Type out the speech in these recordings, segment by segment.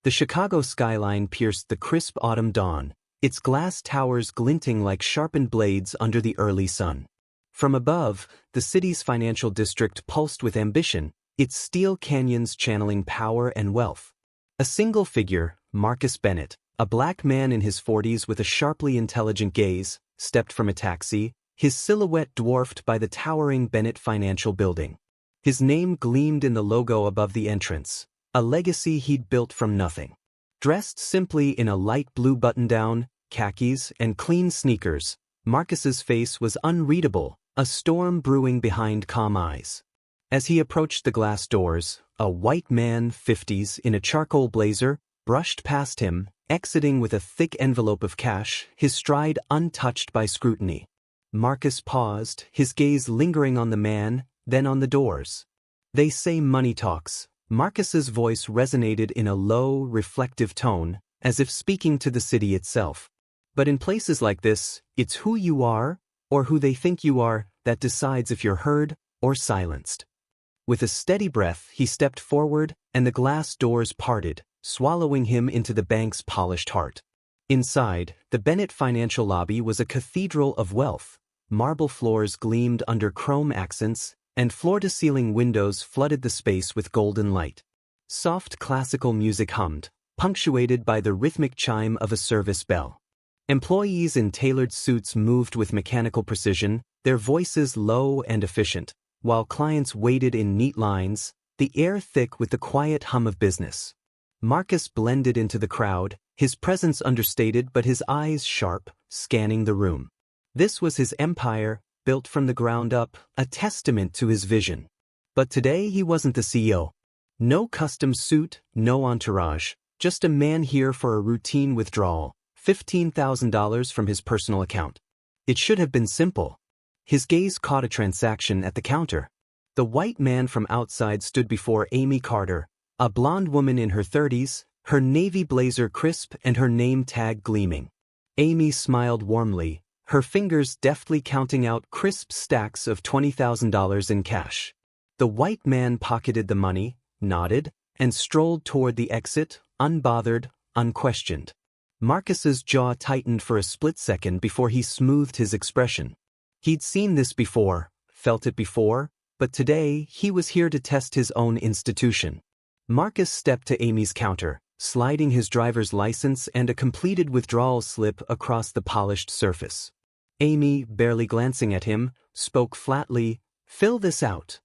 The Chicago skyline pierced the crisp autumn dawn, its glass towers glinting like sharpened blades under the early sun. From above, the city's financial district pulsed with ambition, its steel canyons channeling power and wealth. A single figure, Marcus Bennett, a black man in his 40s with a sharply intelligent gaze, stepped from a taxi, his silhouette dwarfed by the towering Bennett Financial Building. His name gleamed in the logo above the entrance, a legacy he'd built from nothing. Dressed simply in a light blue button-down, khakis, and clean sneakers, Marcus's face was unreadable, a storm brewing behind calm eyes. As he approached the glass doors, a white man, 50s, in a charcoal blazer, brushed past him, exiting with a thick envelope of cash, his stride untouched by scrutiny. Marcus paused, his gaze lingering on the man, then on the doors. They say money talks. Marcus's voice resonated in a low, reflective tone, as if speaking to the city itself. But in places like this, it's who you are, or who they think you are, that decides if you're heard or silenced. With a steady breath, he stepped forward, and the glass doors parted, swallowing him into the bank's polished heart. Inside, the Bennett Financial Lobby was a cathedral of wealth. Marble floors gleamed under chrome accents, and floor-to-ceiling windows flooded the space with golden light. Soft classical music hummed, punctuated by the rhythmic chime of a service bell. Employees in tailored suits moved with mechanical precision, their voices low and efficient, while clients waited in neat lines, the air thick with the quiet hum of business. Marcus blended into the crowd, his presence understated but his eyes sharp, scanning the room. This was his empire, built from the ground up, a testament to his vision. But today he wasn't the CEO. No custom suit, no entourage, just a man here for a routine withdrawal, $15,000 from his personal account. It should have been simple. His gaze caught a transaction at the counter. The white man from outside stood before Amy Carter, a blonde woman in her 30s, her navy blazer crisp and her name tag gleaming. Amy smiled warmly, her fingers deftly counting out crisp stacks of $20,000 in cash. The white man pocketed the money, nodded, and strolled toward the exit, unbothered, unquestioned. Marcus's jaw tightened for a split second before he smoothed his expression. He'd seen this before, felt it before, but today he was here to test his own institution. Marcus stepped to Amy's counter, sliding his driver's license and a completed withdrawal slip across the polished surface. Amy, barely glancing at him, spoke flatly, "Fill this out."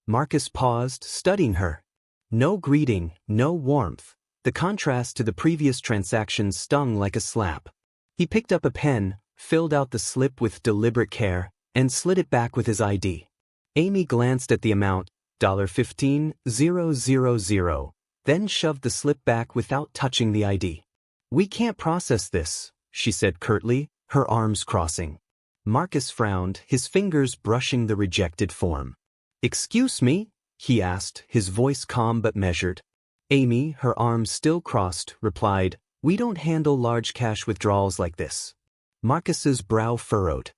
Marcus paused, studying her. No greeting, no warmth. The contrast to the previous transaction stung like a slap. He picked up a pen, filled out the slip with deliberate care, and slid it back with his ID. Amy glanced at the amount, $15,000, then shoved the slip back without touching the ID. "We can't process this," she said curtly, her arms crossing. Marcus frowned, his fingers brushing the rejected form. "Excuse me?" he asked, his voice calm but measured. Amy, her arms still crossed, replied, "We don't handle large cash withdrawals like this." Marcus's brow furrowed.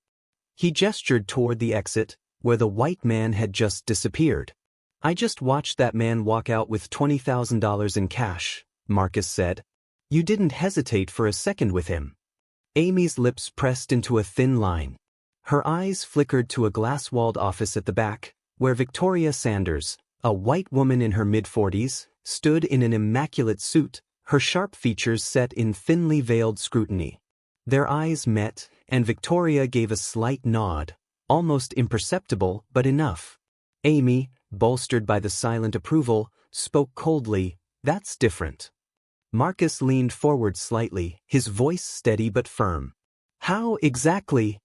He gestured toward the exit, where the white man had just disappeared. "I just watched that man walk out with $20,000 in cash," Marcus said. "You didn't hesitate for a second with him." Amy's lips pressed into a thin line. Her eyes flickered to a glass-walled office at the back, where Victoria Sanders, a white woman in her mid-40s, stood in an immaculate suit, her sharp features set in thinly veiled scrutiny. Their eyes met, and Victoria gave a slight nod, almost imperceptible but enough. Amy, bolstered by the silent approval, spoke coldly, "That's different." Marcus leaned forward slightly, his voice steady but firm. "How exactly?"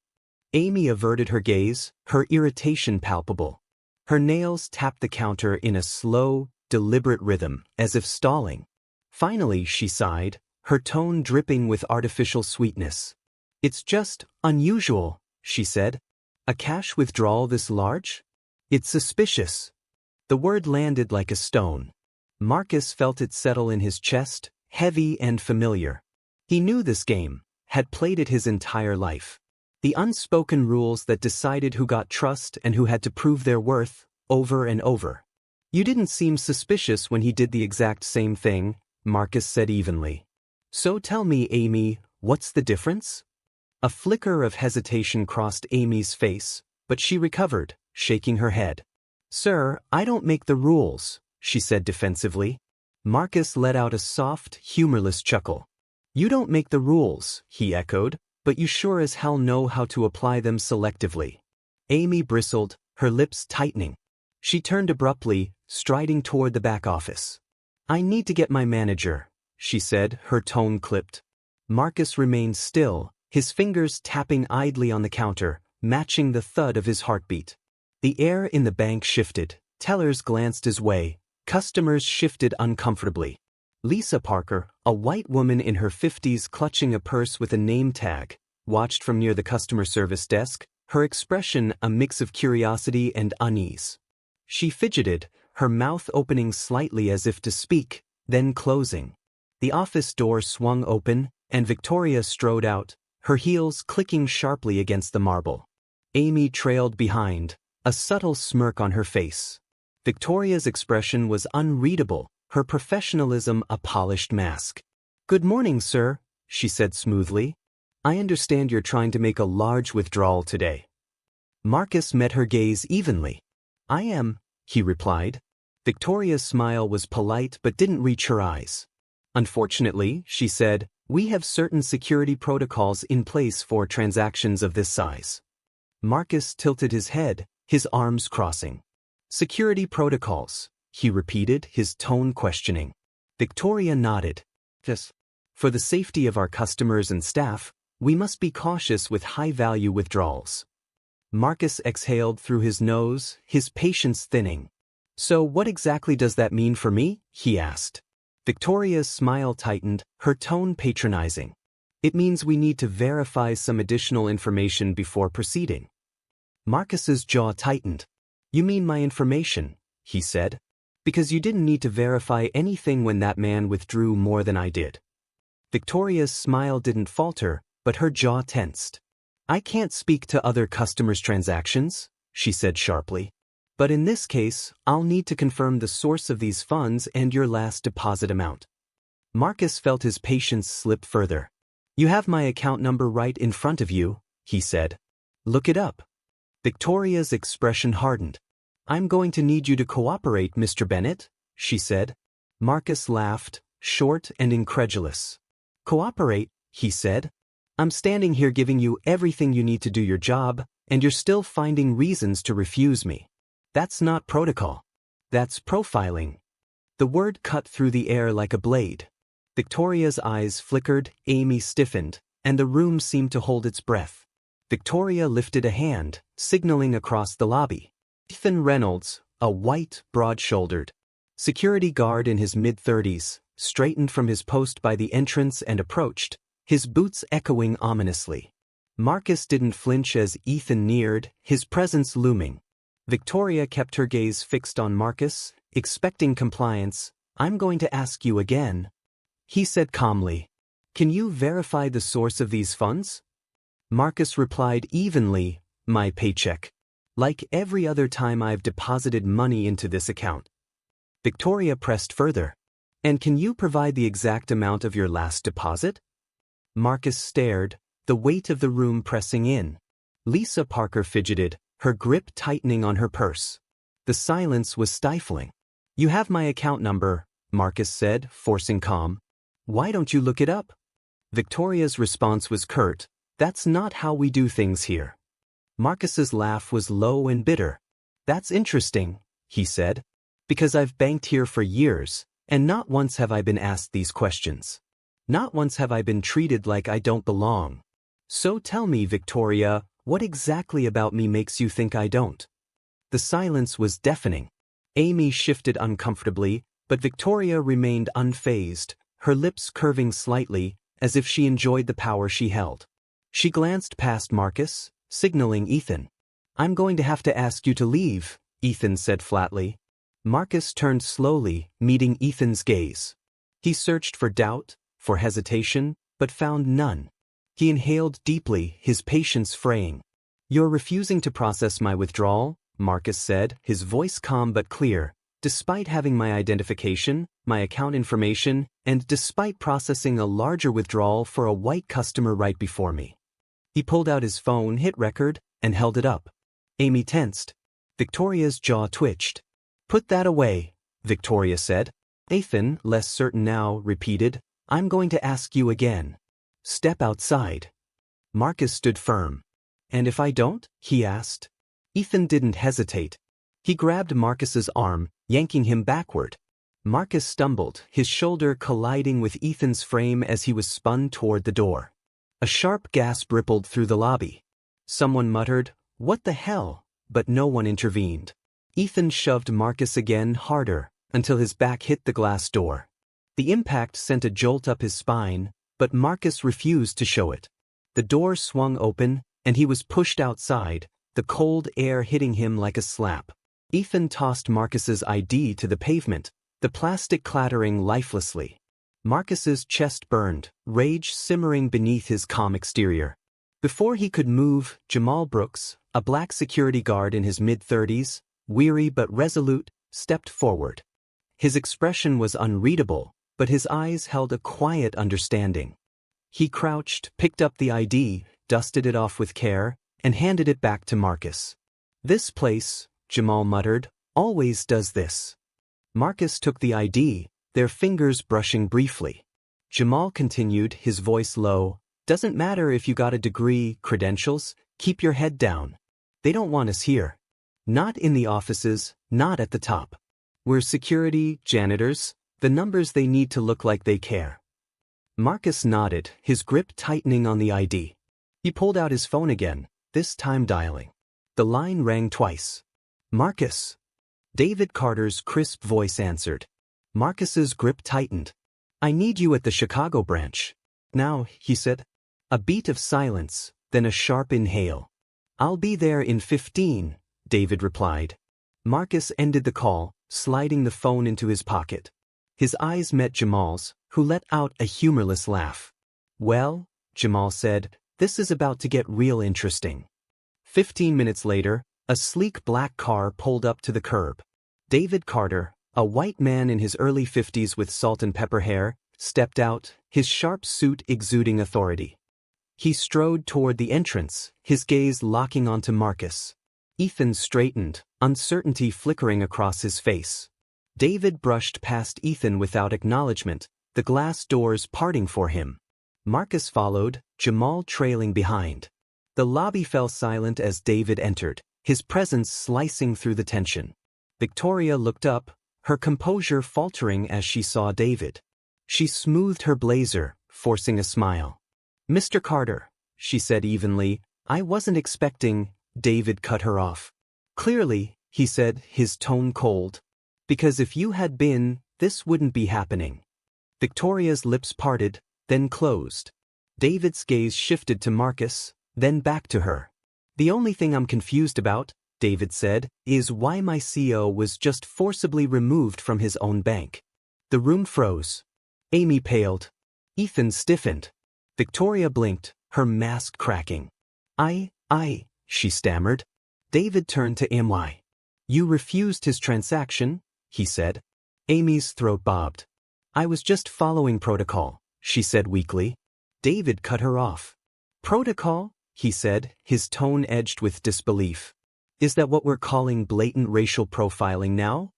Amy averted her gaze, her irritation palpable. Her nails tapped the counter in a slow, deliberate rhythm, as if stalling. Finally she sighed, her tone dripping with artificial sweetness. "It's just unusual," she said. "A cash withdrawal this large? It's suspicious." The word landed like a stone. Marcus felt it settle in his chest, heavy and familiar. He knew this game, had played it his entire life. The unspoken rules that decided who got trust and who had to prove their worth, over and over. You didn't seem suspicious when he did the exact same thing, Marcus said evenly. So tell me, Amy, what's the difference? A flicker of hesitation crossed Amy's face, but she recovered, shaking her head. Sir, I don't make the rules, she said defensively. Marcus let out a soft, humorless chuckle. You don't make the rules, he echoed, but you sure as hell know how to apply them selectively. Amy bristled, her lips tightening. She turned abruptly, striding toward the back office. I need to get my manager, she said, her tone clipped. Marcus remained still, his fingers tapping idly on the counter, matching the thud of his heartbeat. The air in the bank shifted, tellers glanced his way, customers shifted uncomfortably. Lisa Parker, a white woman in her 50s clutching a purse with a name tag, watched from near the customer service desk, her expression a mix of curiosity and unease. She fidgeted, her mouth opening slightly as if to speak, then closing. The office door swung open, and Victoria strode out, her heels clicking sharply against the marble. Amy trailed behind, a subtle smirk on her face. Victoria's expression was unreadable, her professionalism a polished mask. Good morning, sir, she said smoothly. I understand you're trying to make a large withdrawal today. Marcus met her gaze evenly. I am, he replied. Victoria's smile was polite but didn't reach her eyes. Unfortunately, she said, we have certain security protocols in place for transactions of this size. Marcus tilted his head, his arms crossing. Security protocols, he repeated, his tone questioning. Victoria nodded. Yes. For the safety of our customers and staff, we must be cautious with high-value withdrawals. Marcus exhaled through his nose, his patience thinning. So what exactly does that mean for me? He asked. Victoria's smile tightened, her tone patronizing. It means we need to verify some additional information before proceeding. Marcus's jaw tightened. You mean my information, he said. Because you didn't need to verify anything when that man withdrew more than I did. Victoria's smile didn't falter, but her jaw tensed. I can't speak to other customers' transactions, she said sharply. But in this case, I'll need to confirm the source of these funds and your last deposit amount. Marcus felt his patience slip further. You have my account number right in front of you, he said. Look it up. Victoria's expression hardened. I'm going to need you to cooperate, Mr. Bennett, she said. Marcus laughed, short and incredulous. Cooperate, he said. I'm standing here giving you everything you need to do your job, and you're still finding reasons to refuse me. That's not protocol. That's profiling. The word cut through the air like a blade. Victoria's eyes flickered, Amy stiffened, and the room seemed to hold its breath. Victoria lifted a hand, signaling across the lobby. Ethan Reynolds, a white, broad-shouldered security guard in his mid-30s, straightened from his post by the entrance and approached, his boots echoing ominously. Marcus didn't flinch as Ethan neared, his presence looming. Victoria kept her gaze fixed on Marcus, expecting compliance. I'm going to ask you again, he said calmly. Can you verify the source of these funds? Marcus replied evenly, my paycheck. Like every other time I've deposited money into this account. Victoria pressed further. And can you provide the exact amount of your last deposit? Marcus stared, the weight of the room pressing in. Lisa Parker fidgeted, her grip tightening on her purse. The silence was stifling. You have my account number, Marcus said, forcing calm. Why don't you look it up? Victoria's response was curt. That's not how we do things here. Marcus's laugh was low and bitter. That's interesting, he said. Because I've banked here for years, and not once have I been asked these questions. Not once have I been treated like I don't belong. So tell me, Victoria, what exactly about me makes you think I don't? The silence was deafening. Amy shifted uncomfortably, but Victoria remained unfazed, her lips curving slightly, as if she enjoyed the power she held. She glanced past Marcus, signaling Ethan. I'm going to have to ask you to leave, Ethan said flatly. Marcus turned slowly, meeting Ethan's gaze. He searched for doubt, for hesitation, but found none. He inhaled deeply, his patience fraying. You're refusing to process my withdrawal, Marcus said, his voice calm but clear. Despite having my identification, my account information, and despite processing a larger withdrawal for a white customer right before me. He pulled out his phone, hit record, and held it up. Amy tensed. Victoria's jaw twitched. "Put that away," Victoria said. Ethan, less certain now, repeated, "I'm going to ask you again. Step outside." Marcus stood firm. "And if I don't?" he asked. Ethan didn't hesitate. He grabbed Marcus's arm, yanking him backward. Marcus stumbled, his shoulder colliding with Ethan's frame as he was spun toward the door. A sharp gasp rippled through the lobby. Someone muttered, "What the hell?" but no one intervened. Ethan shoved Marcus again harder, until his back hit the glass door. The impact sent a jolt up his spine, but Marcus refused to show it. The door swung open, and he was pushed outside, the cold air hitting him like a slap. Ethan tossed Marcus's ID to the pavement, the plastic clattering lifelessly. Marcus's chest burned, rage simmering beneath his calm exterior. Before he could move, Jamal Brooks, a black security guard in his mid-30s, weary but resolute, stepped forward. His expression was unreadable, but his eyes held a quiet understanding. He crouched, picked up the ID, dusted it off with care, and handed it back to Marcus. "This place," Jamal muttered, "always does this." Marcus took the ID, their fingers brushing briefly. Jamal continued, his voice low, "Doesn't matter if you got a degree, credentials, keep your head down. They don't want us here. Not in the offices, not at the top. We're security, janitors, the numbers they need to look like they care." Marcus nodded, his grip tightening on the ID. He pulled out his phone again, this time dialing. The line rang twice. "Marcus." David Carter's crisp voice answered. Marcus's grip tightened. "I need you at the Chicago branch." "Now," he said. A beat of silence, then a sharp inhale. "I'll be there in 15, David replied. Marcus ended the call, sliding the phone into his pocket. His eyes met Jamal's, who let out a humorless laugh. "Well," Jamal said, "this is about to get real interesting." 15 minutes later, a sleek black car pulled up to the curb. David Carter, a white man in his early 50s with salt and pepper hair, stepped out, his sharp suit exuding authority. He strode toward the entrance, his gaze locking onto Marcus. Ethan straightened, uncertainty flickering across his face. David brushed past Ethan without acknowledgement, the glass doors parting for him. Marcus followed, Jamal trailing behind. The lobby fell silent as David entered, his presence slicing through the tension. Victoria looked up, her composure faltering as she saw David. She smoothed her blazer, forcing a smile. "Mr. Carter," she said evenly, "I wasn't expecting—" David cut her off. "Clearly," he said, his tone cold. "Because if you had been, this wouldn't be happening." Victoria's lips parted, then closed. David's gaze shifted to Marcus, then back to her. "The only thing I'm confused about," David said, "is why my CO was just forcibly removed from his own bank." The room froze. Amy paled. Ethan stiffened. Victoria blinked, her mask cracking. I, she stammered. David turned to Amy. "You refused his transaction," he said. Amy's throat bobbed. "I was just following protocol," she said weakly. David cut her off. "Protocol?" he said, his tone edged with disbelief. "Is that what we're calling blatant racial profiling now?"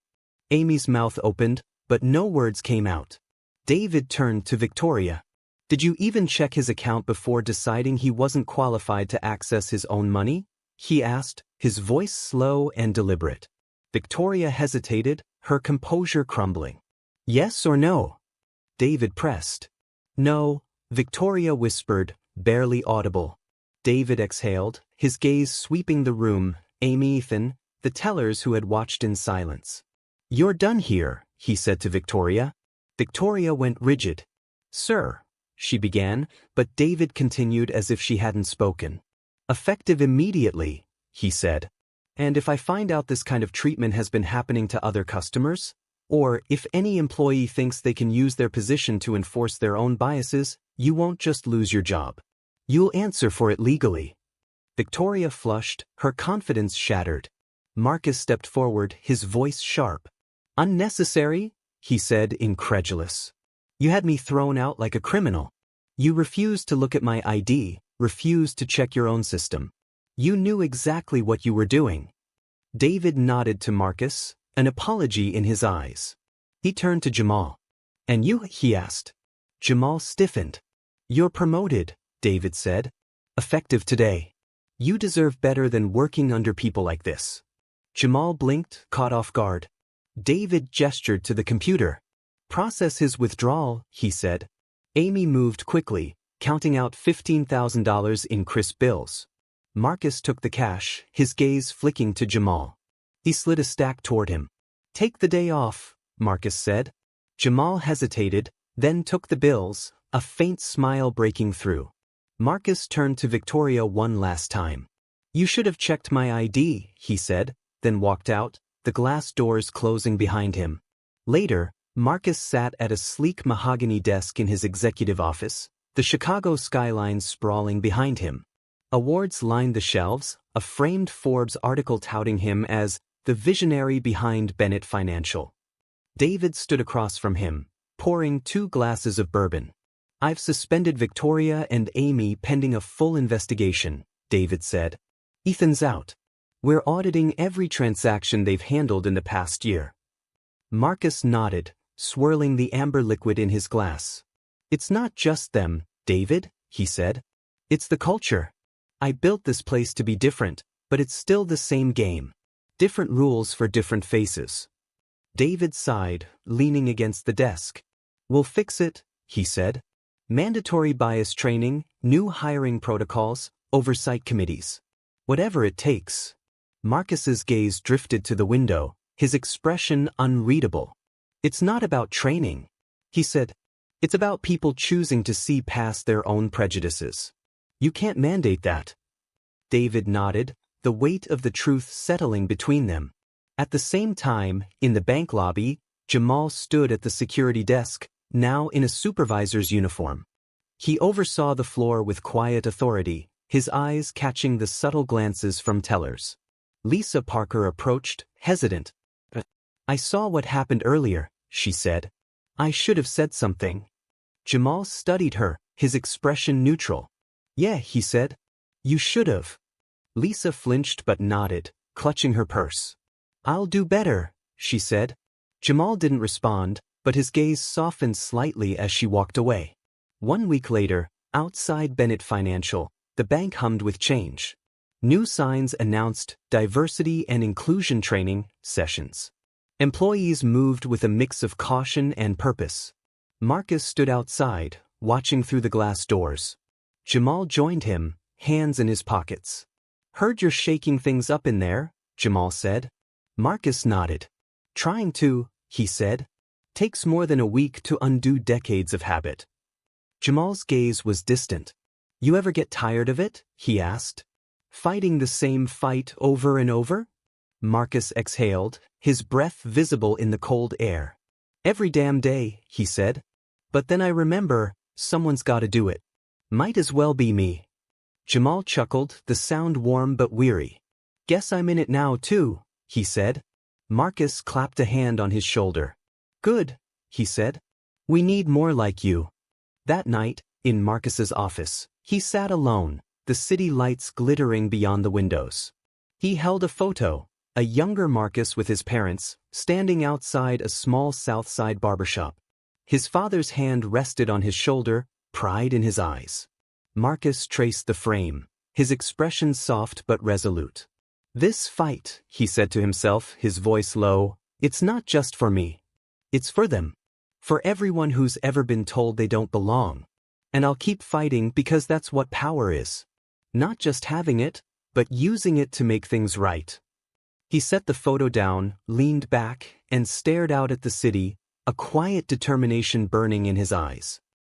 Amy's mouth opened, but no words came out. David turned to Victoria. "Did you even check his account before deciding he wasn't qualified to access his own money?" he asked, his voice slow and deliberate. Victoria hesitated, her composure crumbling. "Yes or no?" David pressed. "No," Victoria whispered, barely audible. David exhaled, his gaze sweeping the room, Amy, Ethan, the tellers who had watched in silence. "You're done here," he said to Victoria. Victoria went rigid. "Sir," she began, but David continued as if she hadn't spoken. "Effective immediately," he said. "And if I find out this kind of treatment has been happening to other customers, or if any employee thinks they can use their position to enforce their own biases, you won't just lose your job. You'll answer for it legally." Victoria flushed, her confidence shattered. Marcus stepped forward, his voice sharp. Unnecessary? He said, incredulous. You had me thrown out like a criminal. You refused to look at my ID, refused to check your own system. You knew exactly what you were doing. David nodded to Marcus, an apology in his eyes. He turned to Jamal. And you? He asked. Jamal stiffened. You're promoted, David said. Effective today. You deserve better than working under people like this. Jamal blinked, caught off guard. David gestured to the computer. Process his withdrawal, he said. Amy moved quickly, counting out $15,000 in crisp bills. Marcus took the cash, his gaze flicking to Jamal. He slid a stack toward him. Take the day off, Marcus said. Jamal hesitated, then took the bills, a faint smile breaking through. Marcus turned to Victoria one last time. You should have checked my ID, he said, then walked out, the glass doors closing behind him. Later, Marcus sat at a sleek mahogany desk in his executive office, the Chicago skyline sprawling behind him. Awards lined the shelves, a framed Forbes article touting him as the visionary behind Bennett Financial. David stood across from him, pouring 2 glasses of bourbon. I've suspended Victoria and Amy pending a full investigation, David said. Ethan's out. We're auditing every transaction they've handled in the past year. Marcus nodded, swirling the amber liquid in his glass. It's not just them, David, he said. It's the culture. I built this place to be different, but it's still the same game. Different rules for different faces. David sighed, leaning against the desk. We'll fix it, he said. Mandatory bias training, new hiring protocols, oversight committees. Whatever it takes. Marcus's gaze drifted to the window, his expression unreadable. It's not about training, he said. It's about people choosing to see past their own prejudices. You can't mandate that. David nodded, the weight of the truth settling between them. At the same time, in the bank lobby, Jamal stood at the security desk, now in a supervisor's uniform. He oversaw the floor with quiet authority, his eyes catching the subtle glances from tellers. Lisa Parker approached, hesitant. I saw what happened earlier, she said. I should have said something. Jamal studied her, his expression neutral. Yeah, he said. You should have. Lisa flinched but nodded, clutching her purse. I'll do better, she said. Jamal didn't respond, but his gaze softened slightly as she walked away. 1 week later, outside Bennett Financial, the bank hummed with change. New signs announced diversity and inclusion training sessions. Employees moved with a mix of caution and purpose. Marcus stood outside, watching through the glass doors. Jamal joined him, hands in his pockets. Heard you're shaking things up in there, Jamal said. Marcus nodded. Trying to, he said. Takes more than a week to undo decades of habit. Jamal's gaze was distant. You ever get tired of it? He asked. Fighting the same fight over and over? Marcus exhaled, his breath visible in the cold air. Every damn day, he said. But then I remember, someone's gotta do it. Might as well be me. Jamal chuckled, the sound warm but weary. Guess I'm in it now too, he said. Marcus clapped a hand on his shoulder. Good, he said. We need more like you. That night, in Marcus's office, he sat alone, the city lights glittering beyond the windows. He held a photo, a younger Marcus with his parents, standing outside a small South Side barbershop. His father's hand rested on his shoulder, pride in his eyes. Marcus traced the frame, his expression soft but resolute. This fight, he said to himself, his voice low, it's not just for me. It's for them. For everyone who's ever been told they don't belong. And I'll keep fighting because that's what power is. Not just having it, but using it to make things right. He set the photo down, leaned back, and stared out at the city, a quiet determination burning in his eyes.